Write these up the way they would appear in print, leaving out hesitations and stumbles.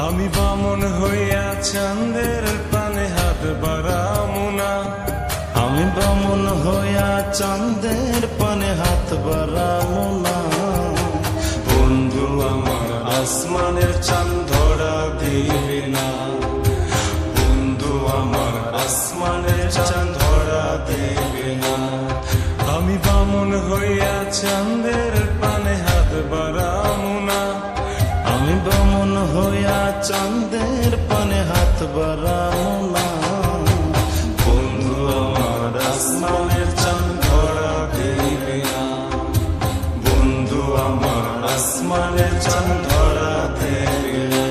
আমি বামন হইয়া চাঁদের পানে হাত বাড়ামু না। আমি বামন হইয়া চাঁদের পানে হাত বাড়ামু না। বন্ধু আমার আসমানের চাঁদ ধরা দিবে না। বন্ধু আমার আসমানের চাঁদ ধরা দিবে না। আমি বামন হইয়া চাঁদের পানে হাত বাড়ামু না। আমি বামন হইয়া চাঁদের পানে হাত বাড়ামু না। বন্ধু আমার আসমানের চাঁদ ধরা দিবে না। বন্ধু আমার আসমানের চাঁদ ধরা দিবে না।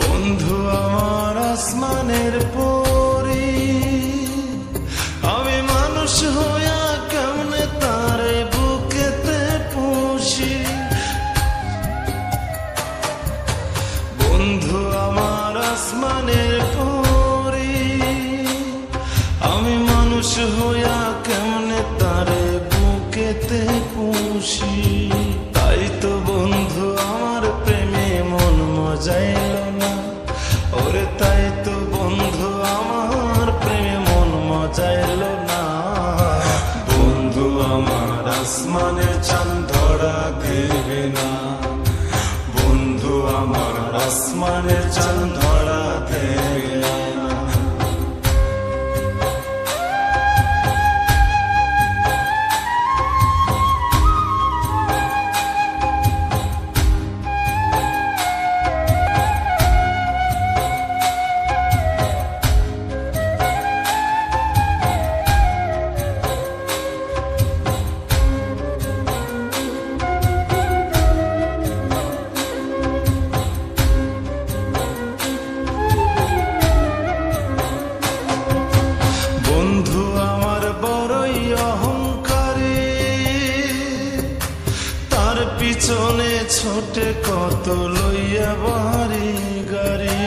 বন্ধু আমার আসমানের পরি, আমি মানুষ হইয়া কেমনে তারে বুকেতে পুষি। বন্ধু আমার আসমানের পরি, আমি মানুষ হইয়া কেমনে তারে বুকেতে পুষি। তাই তো বন্ধু আমার প্রেমে মন মজাইল না। ওরে তাই তো বন্ধু আমার প্রেমে মন মজাইল না। বন্ধু আমার আসমানের চাঁদ ধরা দেবে না। বন্ধু আমার আসমানের চাঁদ ধরা দেবে না। বন্ধু আমার বড়ই অহংকারী, তার পিছনে ছোটে কত লইয়া বাড়ি গাড়ি।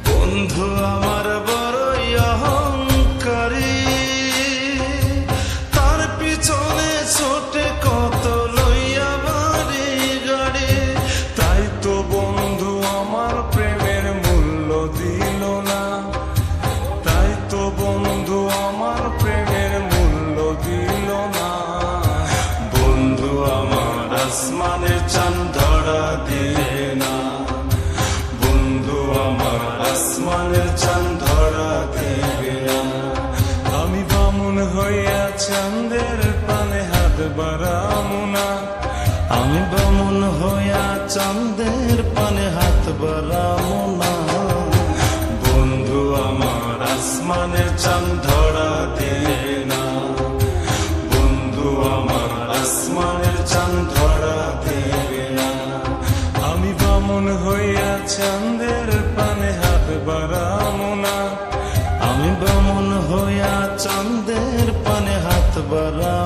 বন্ধু আমার বড়ই অহংকারী, তার পিছনে ছোটে কত লইয়া বাড়ি গাড়ি। তাই তো বন্ধু আমার প্রেমের মূল্য দিল না। তাই তো বন্ধু আমার প্রেমের মূল্য দিল না। বন্ধু আমার আসমানের চাঁদ ধরা দিবে না। বন্ধু আমার আসমানের চাঁদ ধরা দিবে না। আমি বামন হইয়া চাঁদের পানে হাত বাড়ামু না। আমি বামন হইয়া চাঁদের পানে হাত বাড়ামু না। বন্ধু আমার আসমানের চাঁদ ধরা দিবে না। বন্ধু আমার আসমানের চাঁদ ধরা দিবে না। আমি বামন হইয়া চাঁদের পানে হাত বাড়ামু না। আমি বামন হইয়া চাঁদের পানে হাত বাড়ামু